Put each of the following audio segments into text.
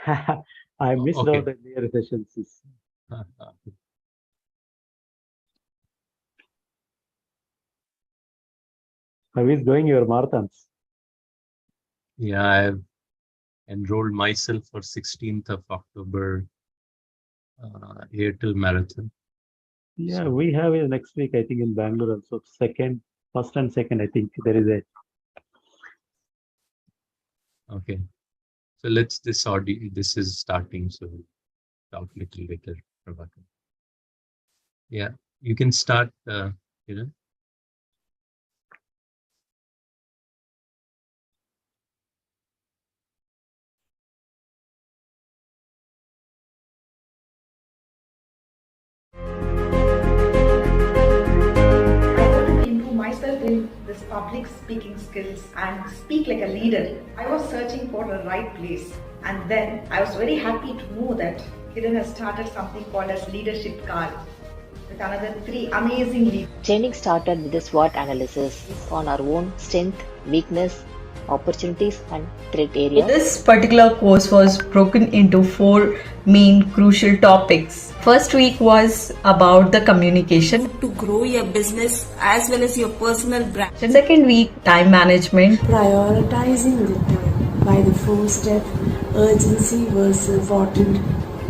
I missed out Okay. the earlier sessions. How is going your marathons? Yeah, I've enrolled myself for 16th of October Airtel Marathon. Yeah, So, we have it next week, I think, in Bangalore also. First and second, I think there is a. okay. So let's this audio. This is starting. So we'll talk little later, Prabhakar. Yeah, you can start. You know. I wanted to improve myself in this public speaking skills and speak like a leader. I was searching for the right place, and then I was very happy to know that Kiran has started something called as Leadership Card with another three amazing leaders. Training started with a SWOT analysis on our own strength, weakness, opportunities, and threat areas. This particular course was broken into 4 main crucial topics. First week was about the communication. To grow your business as well as your personal brand. Second week, time management. Prioritizing the time by the 4-step urgency versus important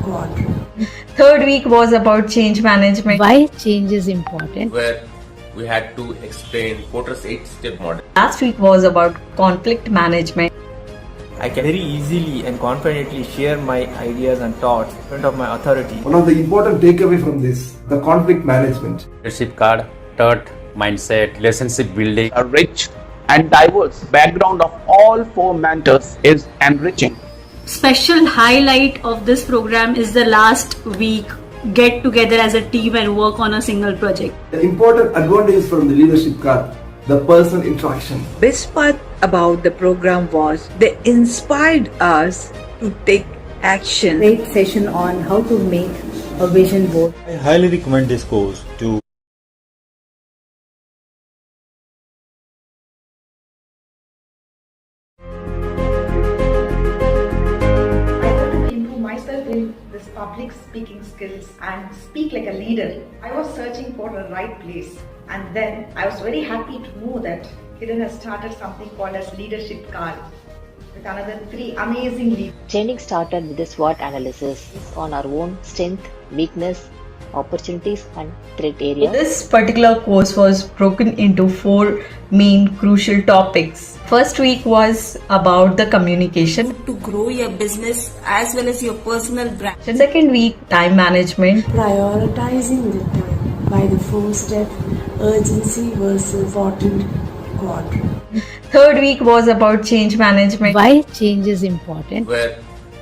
quadrant. Third week was about change management. Why change is important. Where we had to explain Porter's 8-step model. Last week was about conflict management. I can very easily and confidently share my ideas and thoughts in front of my authority. One of the important takeaway from this, the conflict management. Leadership card, third mindset, relationship building. A rich and diverse background of all 4 mentors is enriching. Special highlight of this program is the last week get together as a team and work on a single project. The important advantages from the leadership card, the personal interaction. Best part about the program was they inspired us to take action. Great session on how to make a vision board. I highly recommend this course to Myself in this public speaking skills and speak like a leader. I was searching for the right place, and then I was very happy to know that Kiran has started something called as Leadership Card with another 3 amazing leaders. Training started with a SWOT analysis on our own strength, weakness, opportunities, and threat areas. This particular course was broken into 4 main crucial topics. First week was about the communication. To grow your business as well as your personal brand. Second week, time management. Prioritizing the time by the 4-step urgency versus important quadrant. Third week was about change management. Why change is important. Where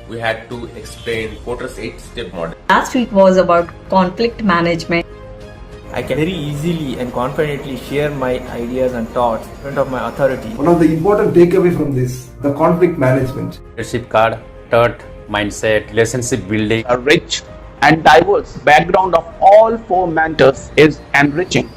we had to explain Porter's 8-step model. Last week was about conflict management. I can very easily and confidently share my ideas and thoughts in front of my authority. One of the important takeaway from this, the conflict management. Leadership card, third mindset, relationship building. A rich and diverse background of all 4 mentors is enriching.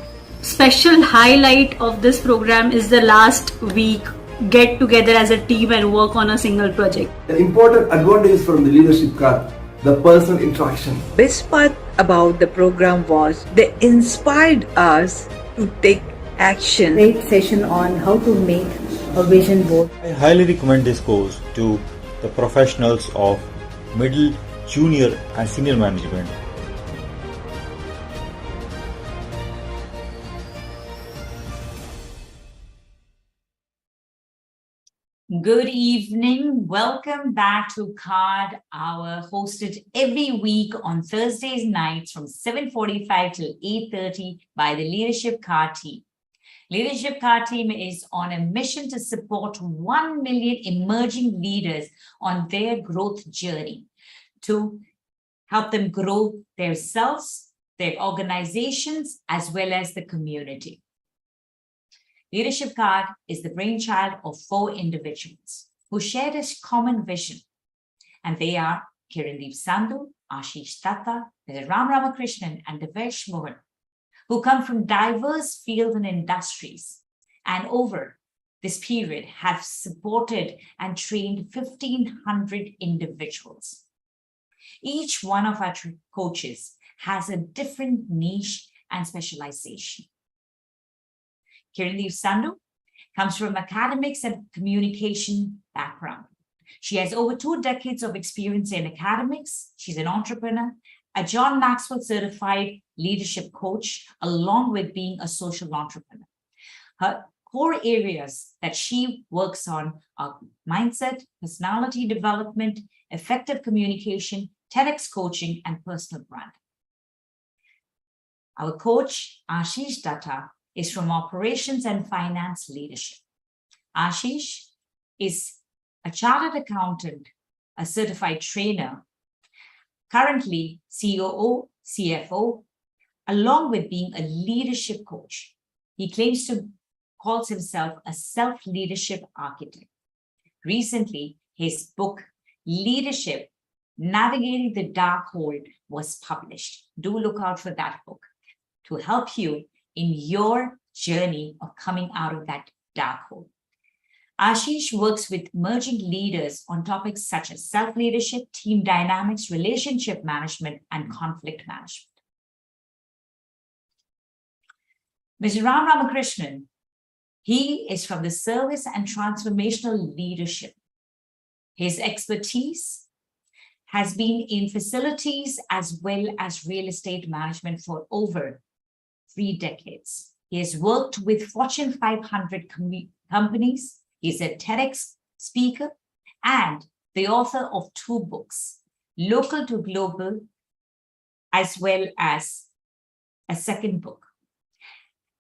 Special highlight of this program is the last week get together as a team and work on a single project. The important advantages from the leadership card, the personal interaction. Best part about the program was they inspired us to take action. Great session on how to make a vision board. I highly recommend this course to the professionals of middle, junior and senior management. Good evening. Welcome back to Card Hour, hosted every week on Thursdays nights from 7:45 till 8:30 by the Leadership Card team. Leadership Card team is on a mission to support 1 million emerging leaders on their growth journey to help them grow themselves, their organizations, as well as the community. Leadership Card is the brainchild of 4 individuals who shared a common vision. And they are Kirandeep Sandhu, Ashish Tata, Ram Ramakrishnan, and Devesh Mohan, who come from diverse fields and industries and over this period have supported and trained 1,500 individuals. Each one of our coaches has a different niche and specialization. Kirandeep Sandhu comes from academics and communication background. She has over 2 decades of experience in academics. She's an entrepreneur, a John Maxwell certified leadership coach, along with being a social entrepreneur. Her core areas that she works on are mindset, personality development, effective communication, TEDx coaching, and personal branding. Our coach, Ashish Datta, is from operations and finance leadership. Ashish is a chartered accountant, a certified trainer, currently COO, CFO, along with being a leadership coach. He calls himself a self-leadership architect. Recently, his book, Leadership, Navigating the Dark Hole, was published. Do look out for that book to help you in your journey of coming out of that dark hole. Ashish works with emerging leaders on topics such as self-leadership, team dynamics, relationship management, and conflict management. Mr. Ram Ramakrishnan, he is from the service and transformational leadership. His expertise has been in facilities as well as real estate management for over 3 decades. He has worked with Fortune 500 companies. He's a TEDx speaker and the author of 2 books, Local to Global, as well as a second book.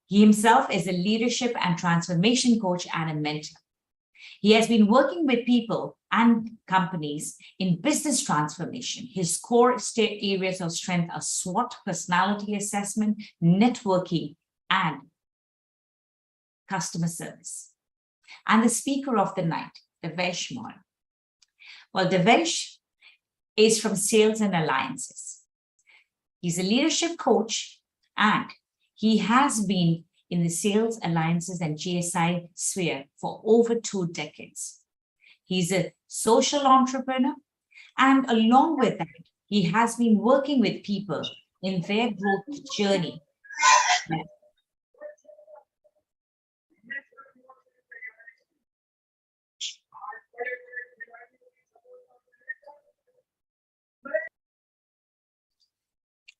He himself is a leadership and transformation coach and a mentor. He has been working with people and companies in business transformation. His core areas of strength are SWOT, personality assessment, networking, and customer service. And the speaker of the night, Devesh Mohan. Well, Devesh is from Sales and Alliances. He's a leadership coach and he has been in the sales alliances and GSI sphere for over 2 decades. He's a social entrepreneur, and along with that, he has been working with people in their growth journey.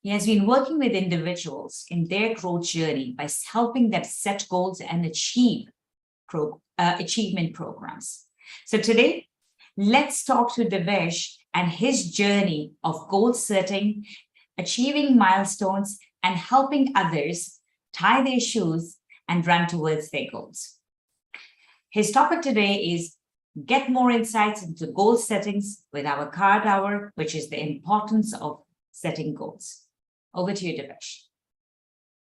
He has been working with individuals in their growth journey by helping them set goals and achieve achievement programs. So today, let's talk to Devesh and his journey of goal setting, achieving milestones, and helping others tie their shoes and run towards their goals. His topic today is get more insights into goal settings with our card hour, which is the importance of setting goals. Over to you, Devesh.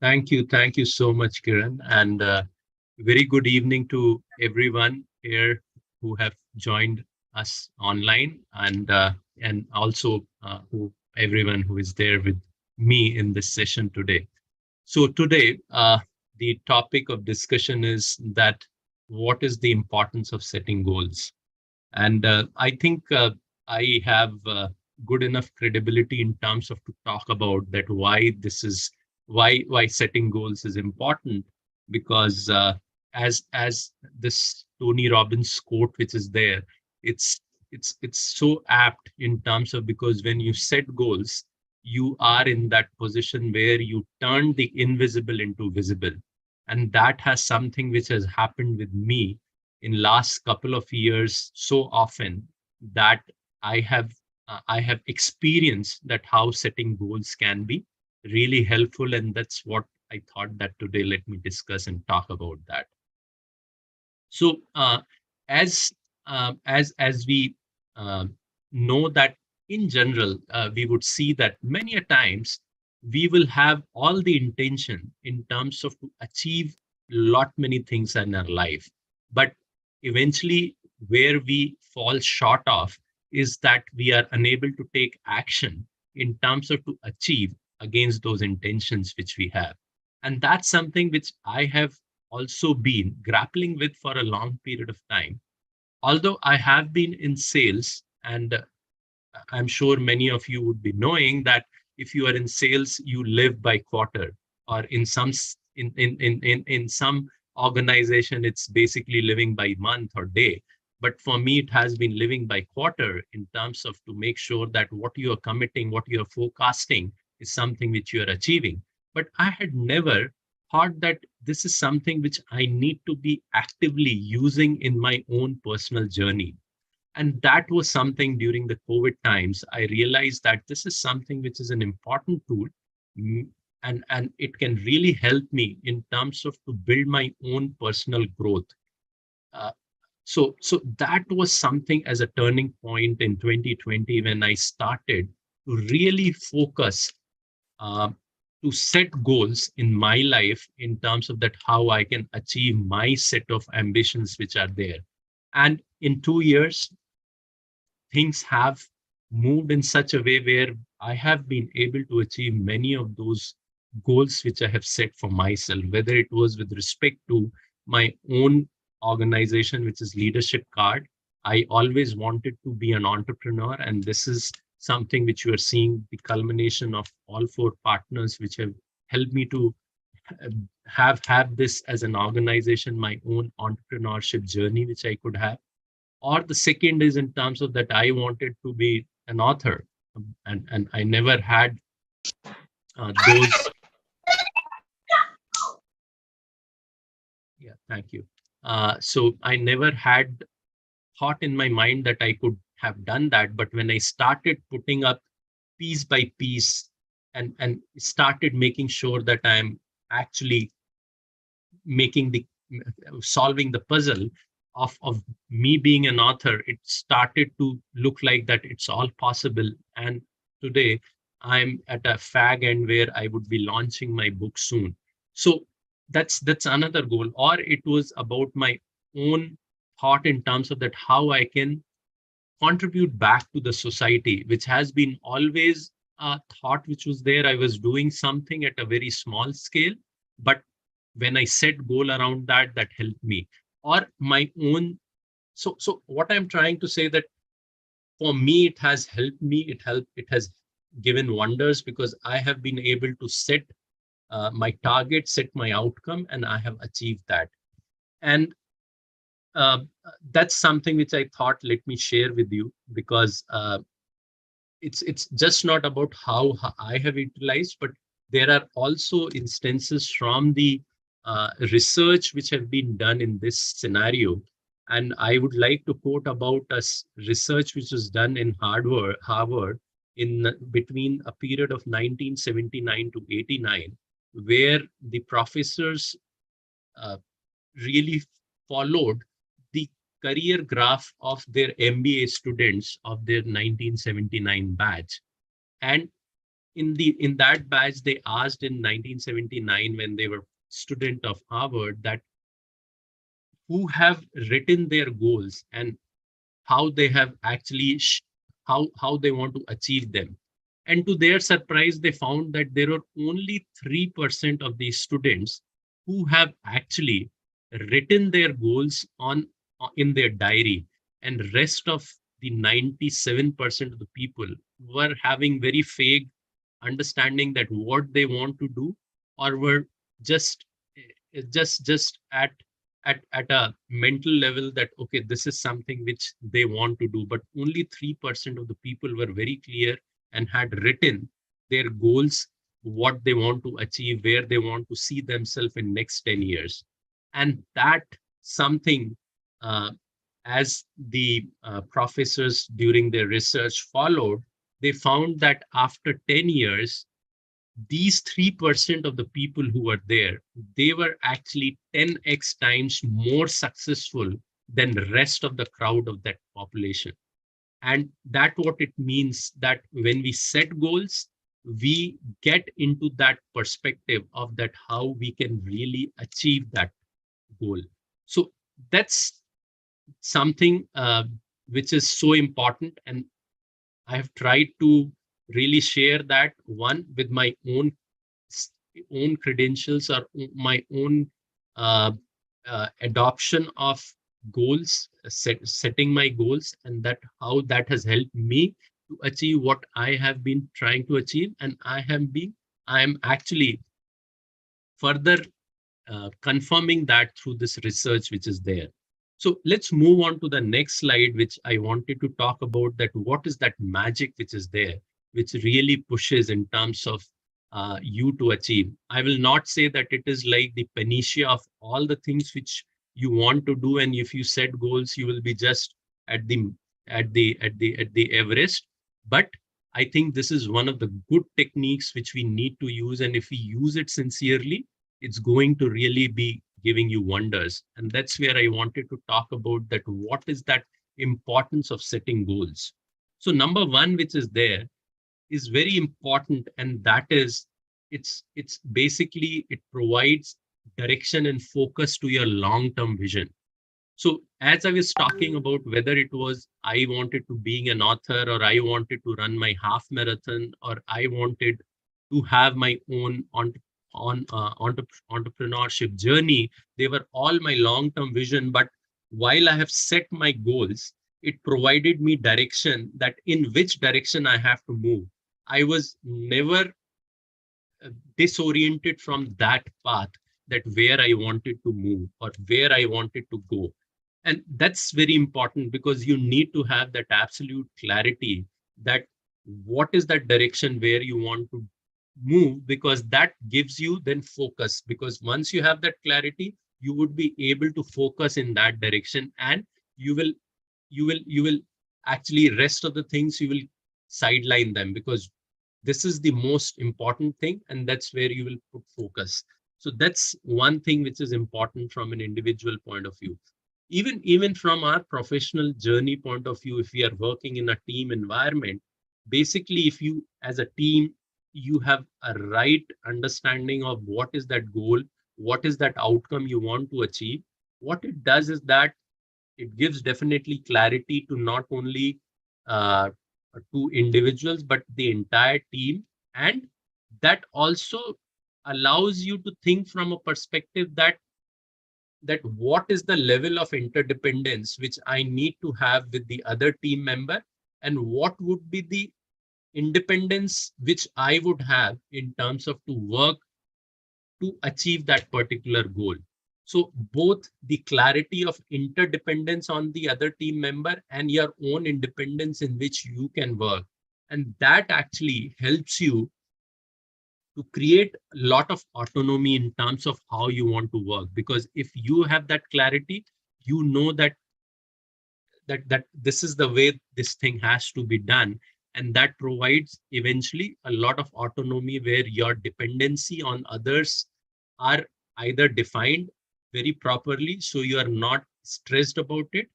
Thank you. Thank you so much, Kiran. And very good evening to everyone here who have joined us online and also everyone who is there with me in this session today. So today, the topic of discussion is that what is the importance of setting goals? And I think I have good enough credibility in terms of to talk about that why this is why setting goals is important, because as this Tony Robbins quote which is there, it's so apt in terms of, because when you set goals, you are in that position where you turn the invisible into visible. And that has something which has happened with me in last couple of years so often that I have experienced that how setting goals can be really helpful. And that's what I thought that today let me discuss and talk about that. So as we know that in general, we would see that many a times we will have all the intention in terms of to achieve many things in our life. But eventually where we fall short of is that we are unable to take action in terms of to achieve against those intentions which we have. And that's something which I have also been grappling with for a long period of time. Although I have been in sales, and I'm sure many of you would be knowing that if you are in sales, you live by quarter, or in some organization, it's basically living by month or day. But for me, it has been living by quarter in terms of to make sure that what you are committing, what you are forecasting is something which you are achieving. But I had never thought that this is something which I need to be actively using in my own personal journey. And that was something during the COVID times. I realized that this is something which is an important tool, mm, and it can really help me in terms of to build my own personal growth. Uh, so that was something as a turning point in 2020 when I started to really focus, uh, to set goals in my life in terms of that how I can achieve my set of ambitions which are there. And in 2 years, things have moved in such a way where I have been able to achieve many of those goals which I have set for myself, whether it was with respect to my own organization, which is Leadership Card. I always wanted to be an entrepreneur, and this is something which you are seeing the culmination of all four partners which have helped me to uh, have this as an organization, my own entrepreneurship journey, which I could have. Or the second is in terms of that I wanted to be an author, and I never had those. Yeah, thank you. So I never had thought in my mind that I could have done that, but when I started putting up piece by piece, and started making sure that I'm actually making the solving the puzzle of me being an author, it started to look like that it's all possible. And today I'm at a fag end where I would be launching my book soon. So that's another goal. Or it was about my own thought in terms of that how I can contribute back to the society, which has been always a thought which was there. I was doing something at a very small scale, but when I set goal around that, that helped me. Or my own. So what I'm trying to say that for me, it has helped me. It has given wonders because I have been able to set my target, set my outcome, and I have achieved that. And uh, that's something which I thought let me share with you, because it's just not about how I have utilized, but there are also instances from the research which have been done in this scenario. And I would like to quote about research which was done in Harvard in between a period of 1979 to 89, where the professors uh, really followed the career graph of their MBA students of their 1979 batch. And in that batch, they asked in 1979 when they were student of Harvard that who have written their goals and how they have actually how they want to achieve them. And to their surprise, they found that there are only 3% of these students who have actually written their goals on in their diary, and rest of the 97% of the people were having very vague understanding that what they want to do, or were just just at a mental level that okay, this is something which they want to do. But only 3% of the people were very clear and had written their goals, what they want to achieve, where they want to see themselves in next 10 years. And that something, as the professors during their research followed, they found that after 10 years, these 3% of the people who were there, they were actually 10x times more successful than the rest of the crowd of that population. And that what it means, that when we set goals, we get into that perspective of that how we can really achieve that goal. So that's something which is so important. And I have tried to really share that, one, with my own credentials or my own adoption of goals, setting my goals, and that how that has helped me to achieve what I have been trying to achieve. And I am actually further confirming that through this research which is there. So let's move on to the next slide, which I wanted to talk about, that what is that magic which is there, which really pushes in terms of you to achieve. I will not say that it is like the panacea of all the things which you want to do, and if you set goals, you will be just at the Everest. But I think this is one of the good techniques which we need to use, and if we use it sincerely, it's going to really be giving you wonders. And that's where I wanted to talk about that. What is that importance of setting goals? So number one, which is there, is very important, and that is it's basically it provides direction and focus to your long-term vision. So as I was talking about whether it was I wanted to being an author, or I wanted to run my half marathon, or I wanted to have my own entrepreneurship journey, they were all my long-term vision. But while I have set my goals, it provided me direction, that in which direction I have to move. I was never disoriented from that path, that where I wanted to move or where I wanted to go. And that's very important, because you need to have that absolute clarity that what is that direction where you want to move, because that gives you then focus. Because once you have that clarity, you would be able to focus in that direction, and you will actually rest of the things you will sideline them, because this is the most important thing, and that's where you will put focus. So that's one thing which is important from an individual point of view. Even from our professional journey point of view, if we are working in a team environment, basically if you as a team, you have a right understanding of what is that goal, what is that outcome you want to achieve. What it does is that it gives definitely clarity to not only uh, to individuals, but the entire team. And that also allows you to think from a perspective that what is the level of interdependence which I need to have with the other team member, and what would be the independence which I would have in terms of to work to achieve that particular goal. So both the clarity of interdependence on the other team member and your own independence in which you can work. And that actually helps you to create a lot of autonomy in terms of how you want to work. Because if you have that clarity, you know that this is the way this thing has to be done. And that provides eventually a lot of autonomy, where your dependency on others are either defined very properly, so you are not stressed about it,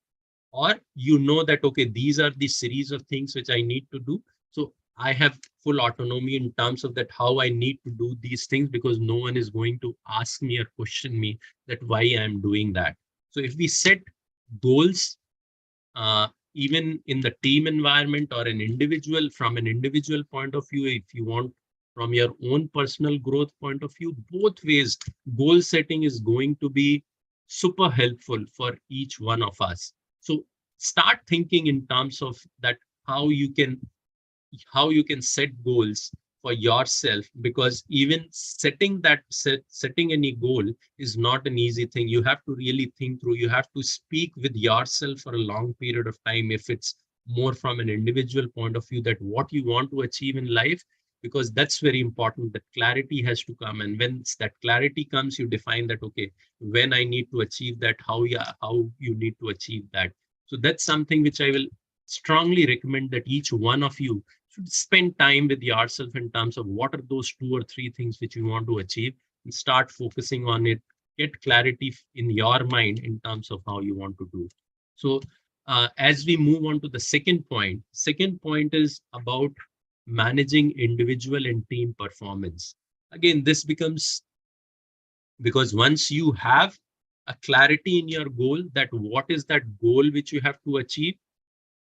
or you know that, okay, these are the series of things which I need to do. So I have full autonomy in terms of that, how I need to do these things, because no one is going to ask me or question me that why I'm doing that. So if we set goals, even in the team environment or an individual, from an individual point of view, if you want from your own personal growth point of view, both ways, goal setting is going to be super helpful for each one of us. So start thinking in terms of that, how you can set goals for yourself, because even setting any goal is not an easy thing. You have to really think through. You have to speak with yourself for a long period of time, if it's more from an individual point of view, that what you want to achieve in life, because that's very important. That clarity has to come, and when that clarity comes, you define that, okay, when I need to achieve that, how you need to achieve that. So that's something which I will strongly recommend, that each one of you should spend time with yourself in terms of what are those 2 or 3 things which you want to achieve, and start focusing on it. Get clarity in your mind in terms of how you want to do. So as we move on to the second point is about managing individual and team performance. Again, this becomes, because once you have a clarity in your goal, that what is that goal which you have to achieve,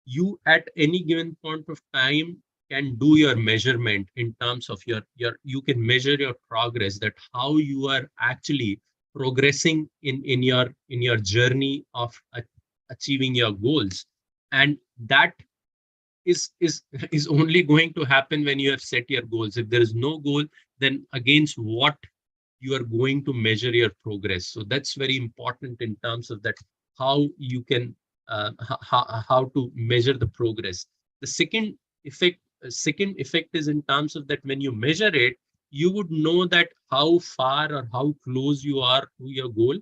you at any given point of time can do your measurement in terms of you can measure your progress, that how you are actually progressing in your journey of achieving your goals. And that is is only going to happen when you have set your goals. If there is no goal, then against what you are going to measure your progress. So that's very important in terms of that, how you can how to measure the progress. The second effect is in terms of that when you measure it, you would know that how far or how close you are to your goal,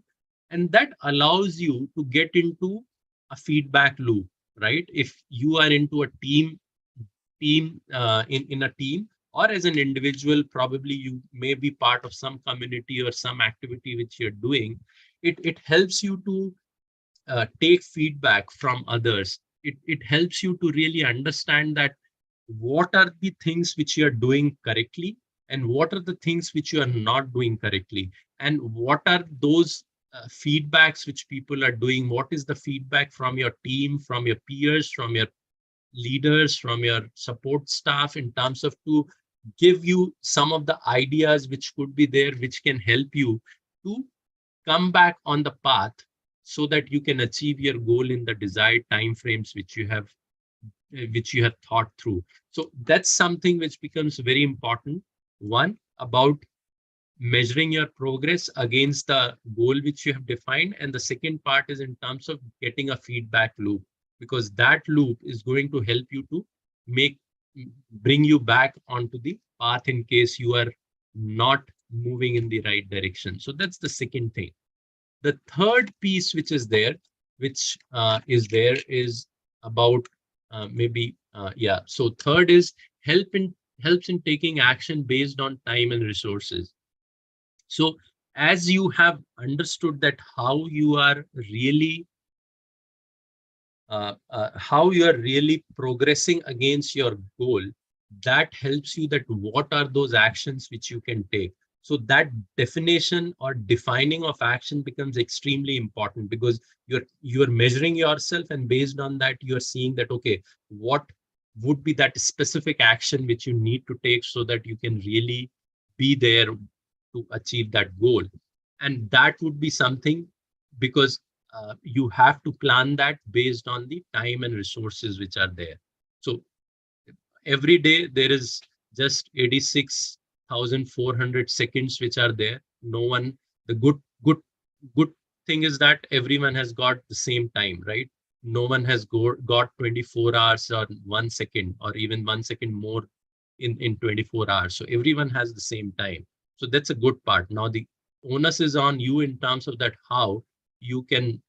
and that allows you to get into a feedback loop, right? If you are into a team in a team, or as an individual, probably you may be part of some community or some activity which you're doing. It helps you to take feedback from others. It helps you to really understand that what are the things which you are doing correctly, and what are the things which you are not doing correctly, and what are those feedbacks which people are doing. What is the feedback from your team, from your peers, from your leaders, from your support staff, in terms of to give you some of the ideas which could be there, which can help you to come back on the path, so that you can achieve your goal in the desired time frames which you have thought through. So that's something which becomes very important. One, about measuring your progress against the goal which you have defined, and the second part is in terms of getting a feedback loop, because that loop is going to help you to bring you back onto the path in case you are not moving in the right direction. So that's the second thing. The third piece which is there, is about so third is helps in taking action based on time and resources. So as you have understood that how you are really progressing against your goal, that helps you that what are those actions which you can take. So that definition or defining of action becomes extremely important, because you're measuring yourself, and based on that you're seeing that, okay, what would be that specific action which you need to take so that you can really be there to achieve that goal. And that would be something, because you have to plan that based on the time and resources which are there. So every day there is just 86,400 seconds which are there. No one, the good thing is that everyone has got the same time, right? No one has got 24 hours or 1 second, or even 1 second more in 24 hours. So everyone has the same time. So that's a good part. Now the onus is on you in terms of that, how you can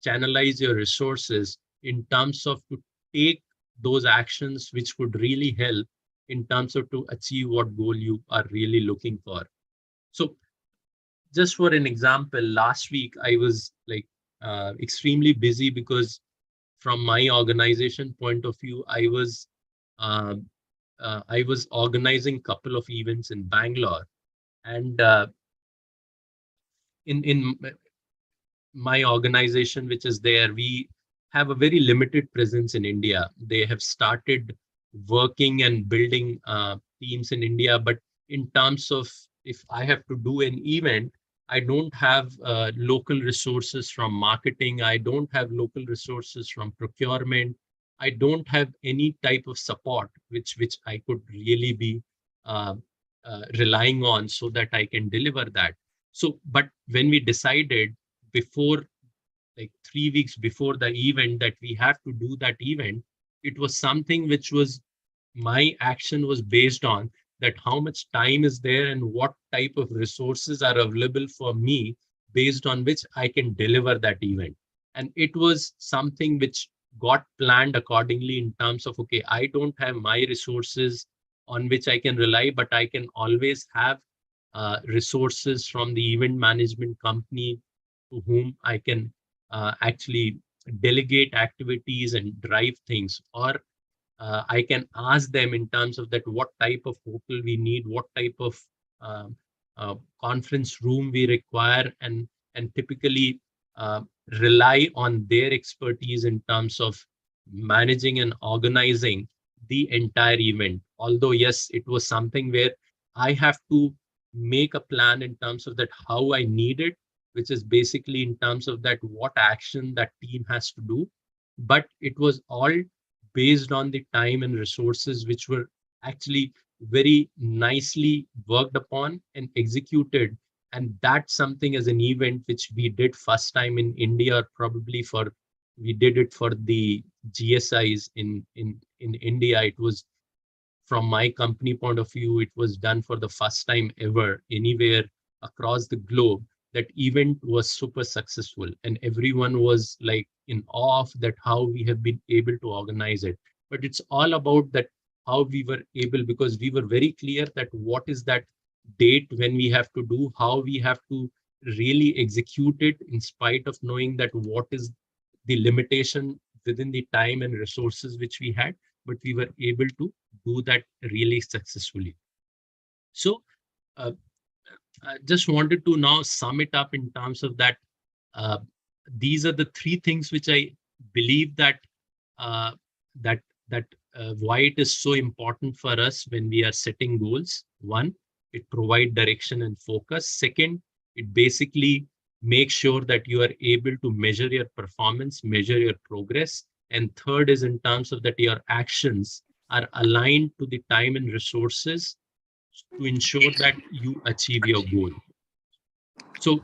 channelize your resources in terms of to take those actions which could really help in terms of to achieve what goal you are really looking for. So just for an example, last week I was like extremely busy, because from my organization point of view, I was organizing a couple of events in Bangalore, and in my organization which is there, we have a very limited presence in India. They have started working and building teams in India, but in terms of if I have to do an event, I don't have local resources from marketing. I don't have local resources from procurement. I don't have any type of support which I could really be relying on so that I can deliver that. So, but when we decided before, like 3 weeks before the event, that we have to do that event, it was something which was, my action was based on that how much time is there and what type of resources are available for me, based on which I can deliver that event. And it was something which got planned accordingly in terms of, okay, I don't have my resources on which I can rely, but I can always have resources from the event management company to whom I can actually delegate activities and drive things, or I can ask them in terms of that what type of hotel we need, what type of conference room we require, and typically uh, rely on their expertise in terms of managing and organizing the entire event. Although yes, it was something where I have to make a plan in terms of that how I need it, which is basically in terms of that what action that team has to do. But it was all based on the time and resources which were actually very nicely worked upon and executed. And that's something as an event which we did first time in India, probably we did it for the GSIs in India. It was, from my company point of view, it was done for the first time ever anywhere across the globe. That event was super successful, and everyone was like in awe of that, how we have been able to organize it. But it's all about that, how we were able, because we were very clear that what is that date when we have to do, how we have to really execute it, in spite of knowing that what is the limitation within the time and resources which we had, but we were able to do that really successfully. So I just wanted to now sum it up in terms of that. These are the three things which I believe that why it is so important for us when we are setting goals. One, it provides direction and focus. Second, it basically makes sure that you are able to measure your performance, measure your progress. And third is in terms of that your actions are aligned to the time and resources to ensure that you achieve your goal. So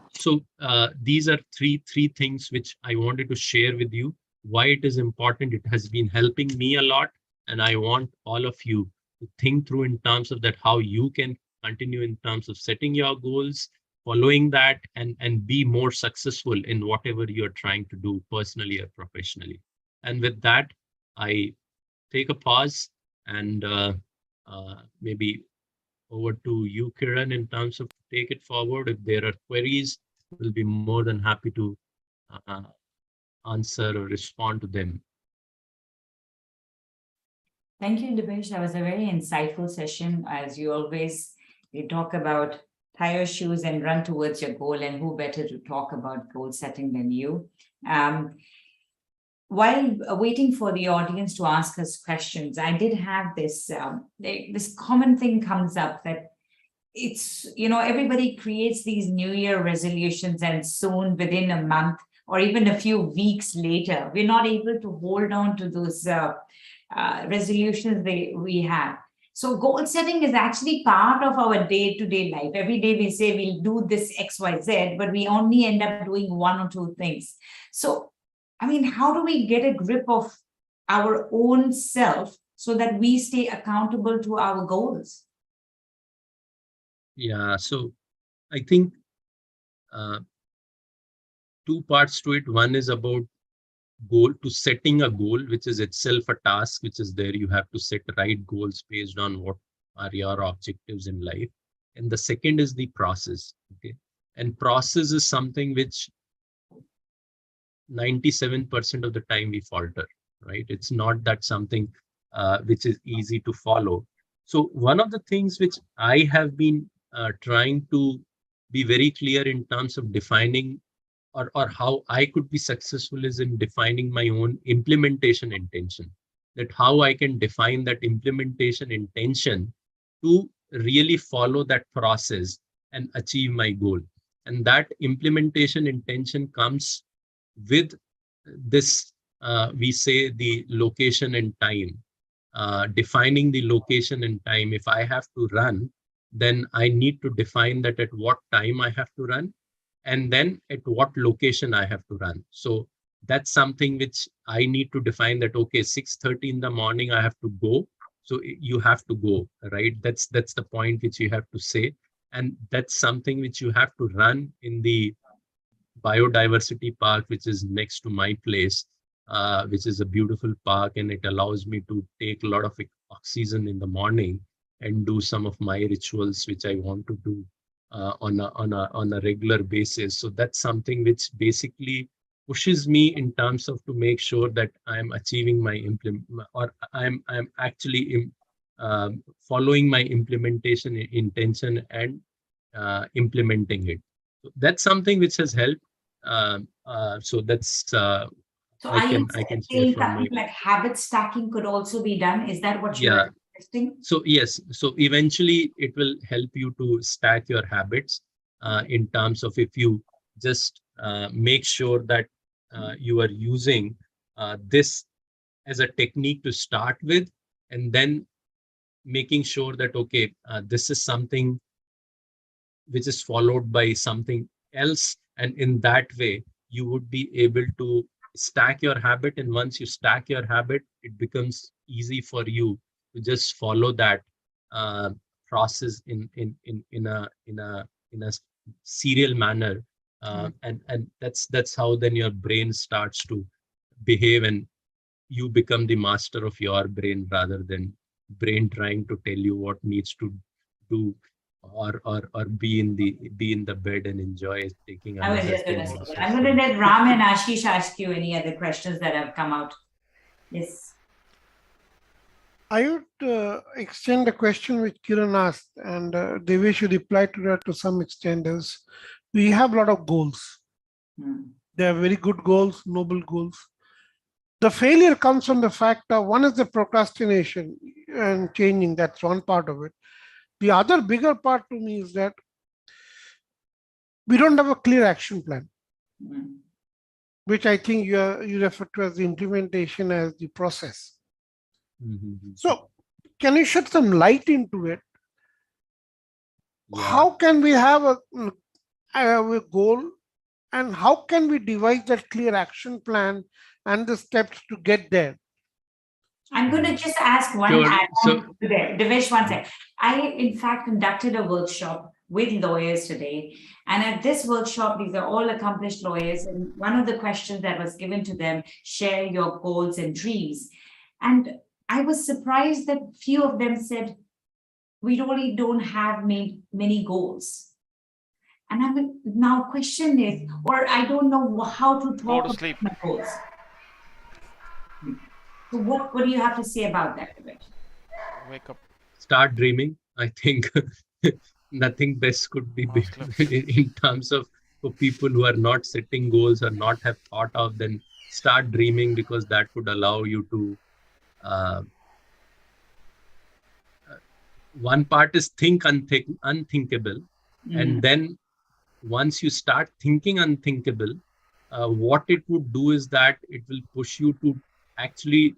these are three things which I wanted to share with you, why it is important. It has been helping me a lot, and I want all of you to think through in terms of that, how you can continue in terms of setting your goals, following that, and be more successful in whatever you're trying to do personally or professionally. And with that, I take a pause and maybe over to you, Kiran, in terms of take it forward. If there are queries, we'll be more than happy to answer or respond to them. Thank you, Dipesh. That was a very insightful session. As you always, you talk about tie your shoes and run towards your goal, and who better to talk about goal setting than you? While waiting for the audience to ask us questions, I did have this this common thing comes up, that it's, everybody creates these New Year resolutions, and soon within a month or even a few weeks later, we're not able to hold on to those resolutions we had. So goal setting is actually part of our day-to-day life. Every day we say we'll do this XYZ, but we only end up doing one or two things. So I mean, how do we get a grip of our own self so that we stay accountable to our goals? Yeah, so I think two parts to it. One is about setting a goal, which is itself a task, which is there. You have to set right goals based on what are your objectives in life. And the second is the process. Okay, and process is something which 97% of the time we falter, right? It's not that something which is easy to follow. So one of the things which I have been trying to be very clear in terms of defining or how I could be successful is in defining my own implementation intention. That how I can define that implementation intention to really follow that process and achieve my goal. And that implementation intention comes with this, we say the location and time, defining the location and time. If I have to run, then I need to define that at what time I have to run, and then at what location I have to run. So that's something which I need to define that, okay, 6:30 in the morning, I have to go. So you have to go, right? That's the point which you have to say. And that's something which you have to run in the biodiversity park, which is next to my place, which is a beautiful park, and it allows me to take a lot of oxygen in the morning and do some of my rituals which I want to do on a regular basis. So that's something which basically pushes me in terms of to make sure that I'm achieving my I'm actually following my implementation intention and implementing it. So that's something which has helped. So that's so I can say from my, like habit stacking could also be done. Is that what you are suggesting? So yes, so eventually it will help you to stack your habits in terms of if you just make sure that you are using this as a technique to start with, and then making sure that, okay, this is something which is followed by something else. And in that way, you would be able to stack your habit. And once you stack your habit, it becomes easy for you to just follow that uh, process in a serial manner. And that's how then your brain starts to behave, and you become the master of your brain rather than brain trying to tell you what needs to do, or be in the bed and enjoy taking I was another just going 2 to say minutes that. of I'm going to sleep. let Ram and Ashish ask you any other questions that have come out. Yes. I would extend the question which Kiran asked, and the way she replied to that to some extent is, we have a lot of goals. They are very good goals, noble goals. The failure comes from the fact of, one is the procrastination and changing. That's one part of it. The other bigger part to me is that we don't have a clear action plan, which I think you refer to as the implementation as the process. So can you shed some light into it? How can we have a goal, and how can we devise that clear action plan and the steps to get there? I'm going to just ask one Sure. add-on to there. Devesh, one second. I, in fact, conducted a workshop with lawyers today. And at this workshop, these are all accomplished lawyers. And one of the questions that was given to them, share your goals and dreams. And I was surprised that few of them said, we really don't have many goals. And I will now question is, or I don't know how to talk about my goals. So what do you have to say about that, Devesh? Wake up. Start dreaming. I think nothing best could be in terms of, for people who are not setting goals or not have thought of, then start dreaming, because that would allow you to one part is think unthinkable, and then once you start thinking unthinkable, what it would do is that it will push you to actually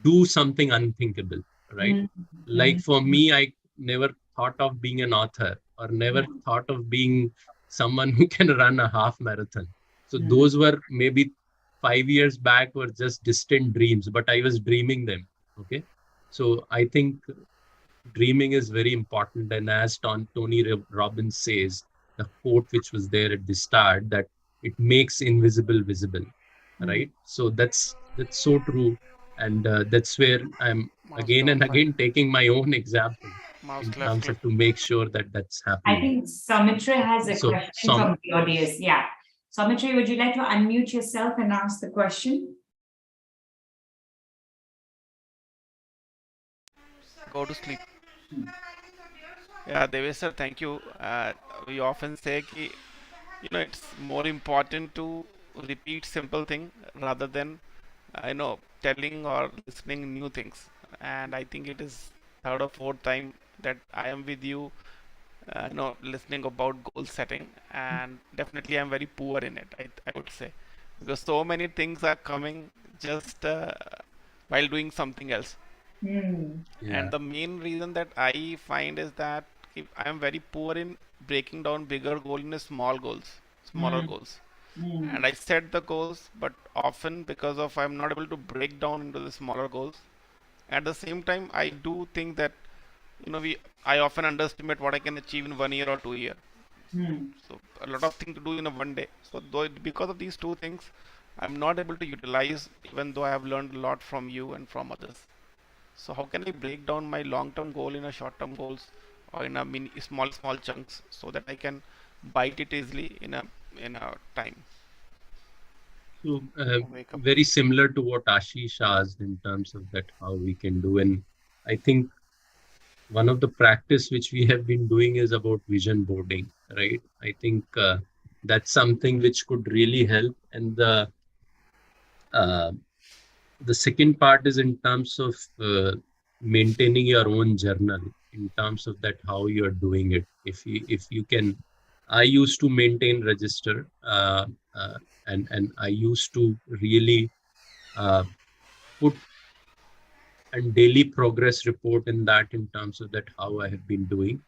do something unthinkable, right? Like for me, I never thought of being an author, or never thought of being someone who can run a half marathon. So those were maybe 5 years back, were just distant dreams, but I was dreaming them. Okay. So I think dreaming is very important. And as Tony Robbins says, the quote which was there at the start, that it makes invisible visible, right? So that's so true. And that's where I'm again and again taking my own example in terms of to make sure that that's happening. I think Saumitra has a question from the audience. Yeah. Saumitra, would you like to unmute yourself and ask the question? Go to sleep. Yeah, Devesh sir, thank you. We often say कि, it's more important to repeat simple thing rather than, telling or listening new things. And I think it is third or fourth time that I am with you, listening about goal setting. And definitely I'm very poor in it, I would say. Because so many things are coming just while doing something else. And the main reason that I find is that I am very poor in breaking down bigger goal into smaller goals. And I set the goals, but often because of I'm not able to break down into the smaller goals. At the same time, I do think that I often underestimate what I can achieve in 1 year or 2 years. So a lot of things to do in a one day. So because of these two things, I'm not able to utilize, even though I have learned a lot from you and from others. So how can I break down my long-term goal in a short-term goals, or in a small chunks, so that I can bite it easily in a time? So very similar to what Ashish asked in terms of that, how we can do. And I think one of the practice which we have been doing is about vision boarding, right? I think that's something which could really help. And the second part is in terms of maintaining your own journal, in terms of that how you are doing it. If you can I used to maintain register, and I used to really put a daily progress report in that, in terms of that how I have been doing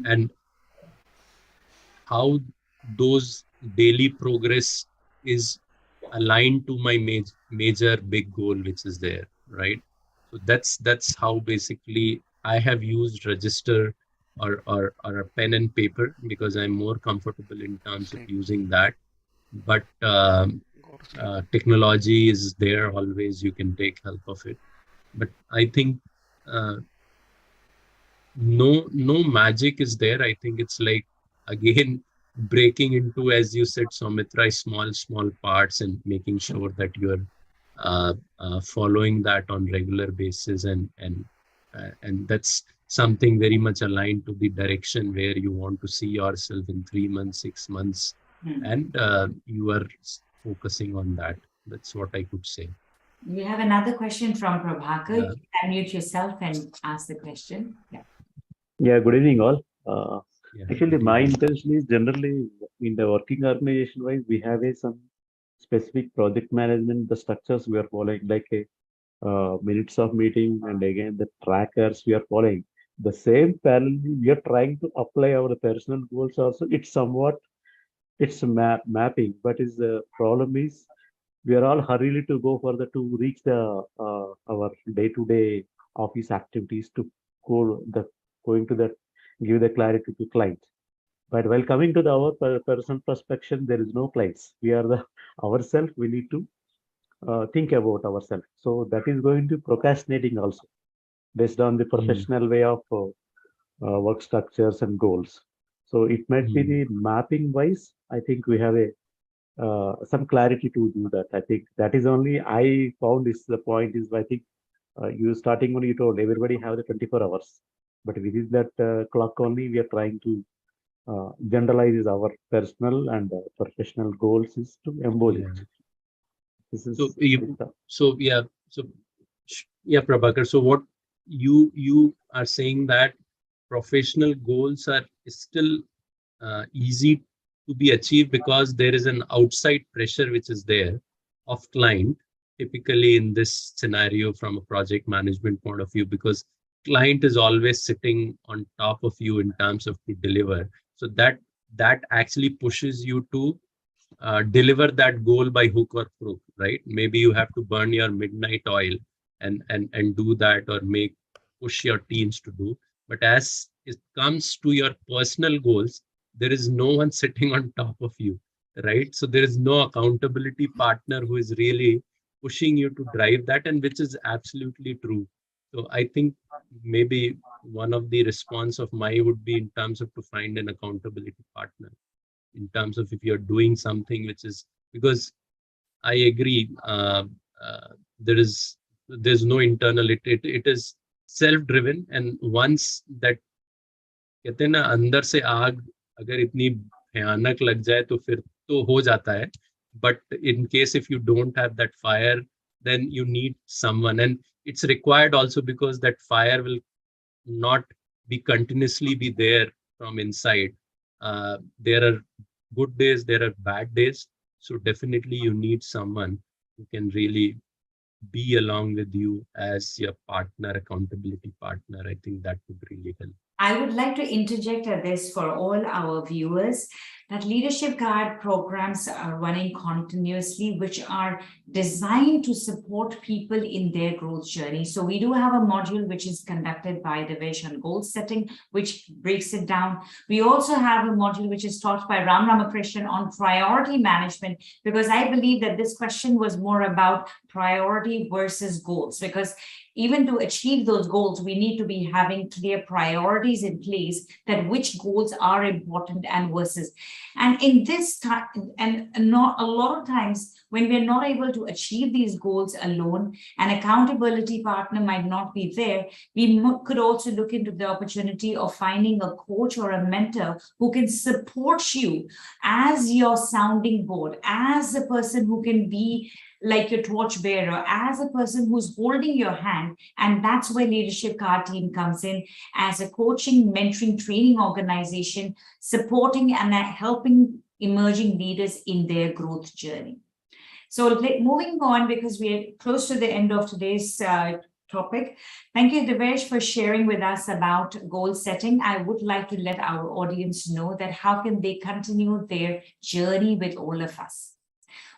and how those daily progress is aligned to my major big goal which is there, right? So that's how basically I have used register or a pen and paper, because I'm more comfortable in terms of using that. But technology is there always, you can take help of it. But I think no magic is there. I think it's like, again, breaking into, as you said, Soumitra, small parts and making sure that you're following that on regular basis, and that's something very much aligned to the direction where you want to see yourself in 3 months, 6 months, and you are focusing on that. That's what I could say. We have another question from Prabhakar. You can unmute yourself and ask the question. Yeah, good evening all. Actually, my intention is generally in the working organization wise, we have some specific project management, the structures we are following, like a minutes of meeting, and again the trackers we are following. The same parallelly, we are trying to apply our personal goals also. It's mapping, but is the problem is we are all hurried to go for the to reach the our day-to-day office activities to going to the give the clarity to clients. But while coming to our personal perspective, there is no clients. We are the ourselves. We need to think about ourselves. So that is going to procrastinating also, based on the professional way of work structures and goals. So it might be the mapping wise. I think we have a some clarity to do that. I think that is only I found is the point is, I think you starting when you told everybody have the 24 hours, but within that clock only we are trying to generalize our personal and professional goals is to embody it. This is Prabhakar. So what you are saying that professional goals are still easy to be achieved because there is an outside pressure which is there of client, typically in this scenario from a project management point of view, because client is always sitting on top of you in terms of to deliver. So that actually pushes you to deliver that goal by hook or crook, right? Maybe you have to burn your midnight oil and do that, or push your teams to do. But as it comes to your personal goals, there is no one sitting on top of you, right? So there is no accountability partner who is really pushing you to drive that, and which is absolutely true. So I think maybe one of the response of my would be in terms of to find an accountability partner, in terms of if you're doing something which is, because I agree, there's no internal, it is self-driven, and once that कहते हैं ना अंदर से आग अगर इतनी भयानक लग जाए तो फिर तो हो जाता है, but in case if you don't have that fire, then you need someone, and it's required also because that fire will not be continuously be there from inside. There are good days, there are bad days, so definitely you need someone who can really be along with you as your partner, accountability partner. I think that would really help. I would like to interject at this for all our viewers that Leadership Guide programs are running continuously, which are designed to support people in their growth journey. So we do have a module which is conducted by Devesh on goal setting, which breaks it down. We also have a module which is taught by Ram Ramakrishnan on priority management, because I believe that this question was more about priority versus goals, because even to achieve those goals, we need to be having clear priorities in place, that which goals are important and versus. And in this time, and not a lot of times when we're not able to achieve these goals alone, an accountability partner might not be there, we could also look into the opportunity of finding a coach or a mentor who can support you as your sounding board, as a person who can be like your torchbearer, as a person who's holding your hand. And that's where Leadership Card team comes in as a coaching, mentoring, training organization, supporting and helping emerging leaders in their growth journey. So moving on, because we are close to the end of today's topic. Thank you, Devesh, for sharing with us about goal setting. I would like to let our audience know that how can they continue their journey with all of us.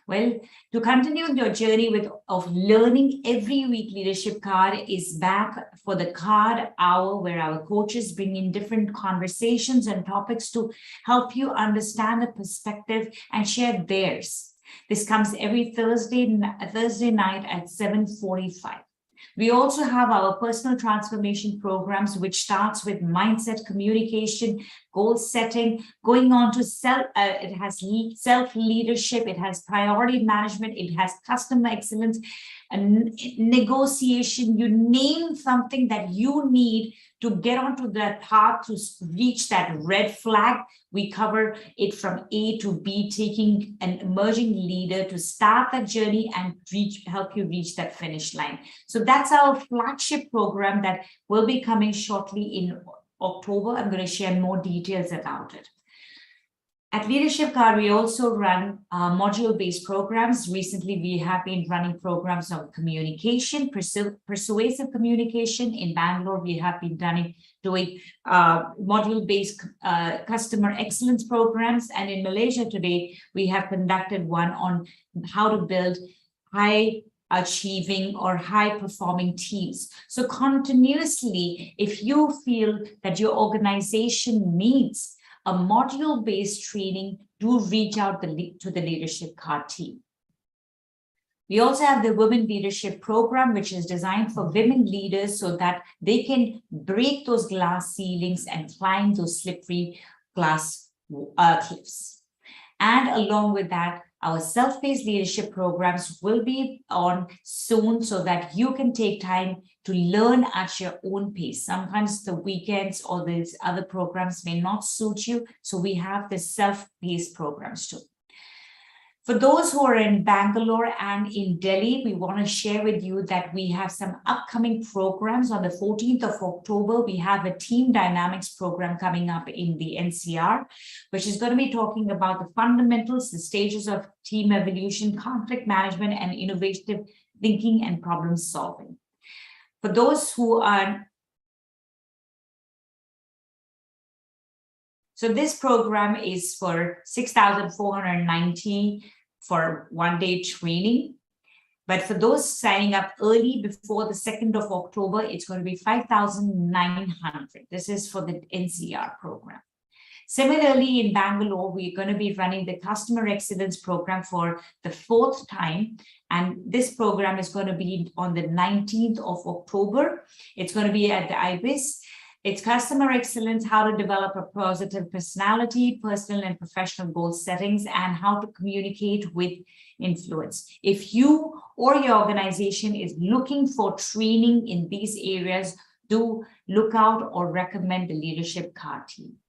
Well, to continue your journey of learning every week, Leadership Card is back for the Card Hour, where our coaches bring in different conversations and topics to help you understand the perspective and share theirs. This comes every Thursday night at 7:45. We also have our personal transformation programs, which starts with mindset, communication, goal setting, going on to it has self-leadership, it has priority management, it has customer excellence, and negotiation. You name something that you need to get onto that path to reach that red flag. We cover it from A to B, taking an emerging leader to start that journey and help you reach that finish line. So that's our flagship program that will be coming shortly in October. I'm going to share more details about it. At Leadership Card, we also run module-based programs. Recently, we have been running programs on communication, persuasive communication. In Bangalore, we have been doing module-based customer excellence programs. And in Malaysia today, we have conducted one on how to build high-achieving or high-performing teams. So continuously, if you feel that your organization needs a module-based training, do reach out to the Leadership Card team. We also have the Women Leadership Program, which is designed for women leaders so that they can break those glass ceilings and climb those slippery glass cliffs. And along with that, our self-paced leadership programs will be on soon so that you can take time to learn at your own pace. Sometimes the weekends or these other programs may not suit you. So we have the self-paced programs too. For those who are in Bangalore and in Delhi, we want to share with you that we have some upcoming programs. On the 14th of October, we have a team dynamics program coming up in the NCR, which is going to be talking about the fundamentals, the stages of team evolution, conflict management, and innovative thinking and problem solving. For those who are So this program is for 6,490 for one-day training. But for those signing up early before the 2nd of October, it's going to be 5,900. This is for the NCR program. Similarly, in Bangalore, we're going to be running the Customer Excellence Program for the 4th time. And this program is going to be on the 19th of October. It's going to be at the IBIS. It's customer excellence, how to develop a positive personality, personal and professional goal settings, and how to communicate with influence. If you or your organization is looking for training in these areas, do look out or recommend the Leadership Card team.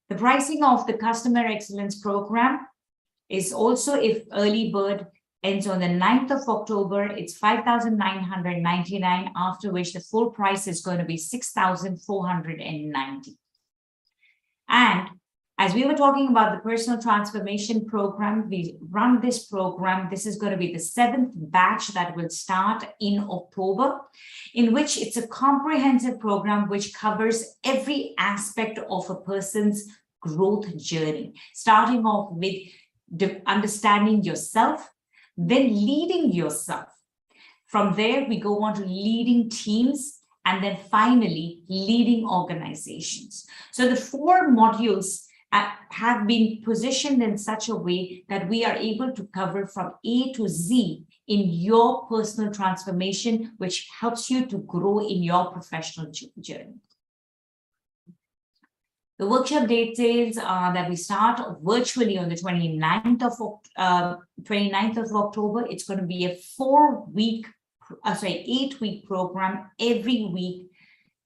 The pricing of the Customer Excellence Program is also, if early bird ends on the 9th of October, it's 5,999, after which the full price is going to be 6,490. And as we were talking about the personal transformation program, we run this program. This is going to be the 7th batch that will start in October, in which it's a comprehensive program which covers every aspect of a person's growth journey, starting off with understanding yourself, then leading yourself. From there, we go on to leading teams, and then finally leading organizations. So the 4 modules have been positioned in such a way that we are able to cover from A to Z in your personal transformation, which helps you to grow in your professional journey. The workshop details are that we start virtually on the 29th of October. It's going to be a 8-week program every week,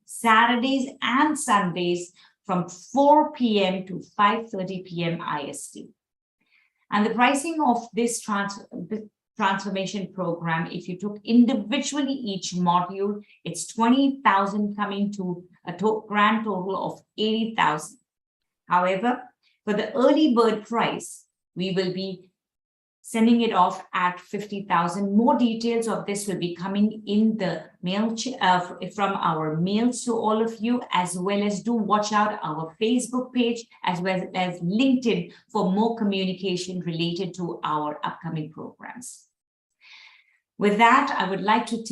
Saturdays and Sundays from 4 p.m. to 5:30 p.m. IST. And the pricing of this transformation program, if you took individually each module, it's 20,000 coming to a grand total of 80,000. However, for the early bird price, we will be sending it off at 50,000. More details of this will be coming in the mail from our mails to all of you, as well as do watch out our Facebook page as well as LinkedIn for more communication related to our upcoming programs. With that, I would like to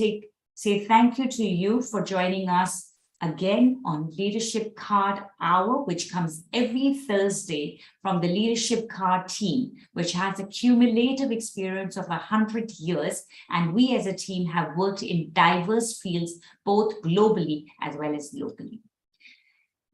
say thank you to you for joining us again on Leadership Card Hour, which comes every Thursday from the Leadership Card team, which has a cumulative experience of 100 years. And we as a team have worked in diverse fields, both globally as well as locally.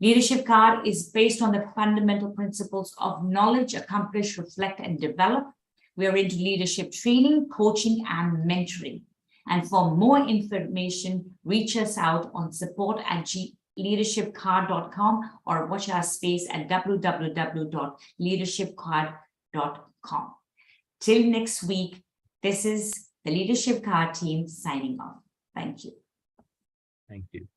Leadership Card is based on the fundamental principles of knowledge, accomplish, reflect, and develop. We are into leadership training, coaching, and mentoring. And for more information, reach us out on support@leadershipcard.com or watch our space at www.leadershipcard.com. Till next week, this is the Leadership Card team signing off. Thank you. Thank you.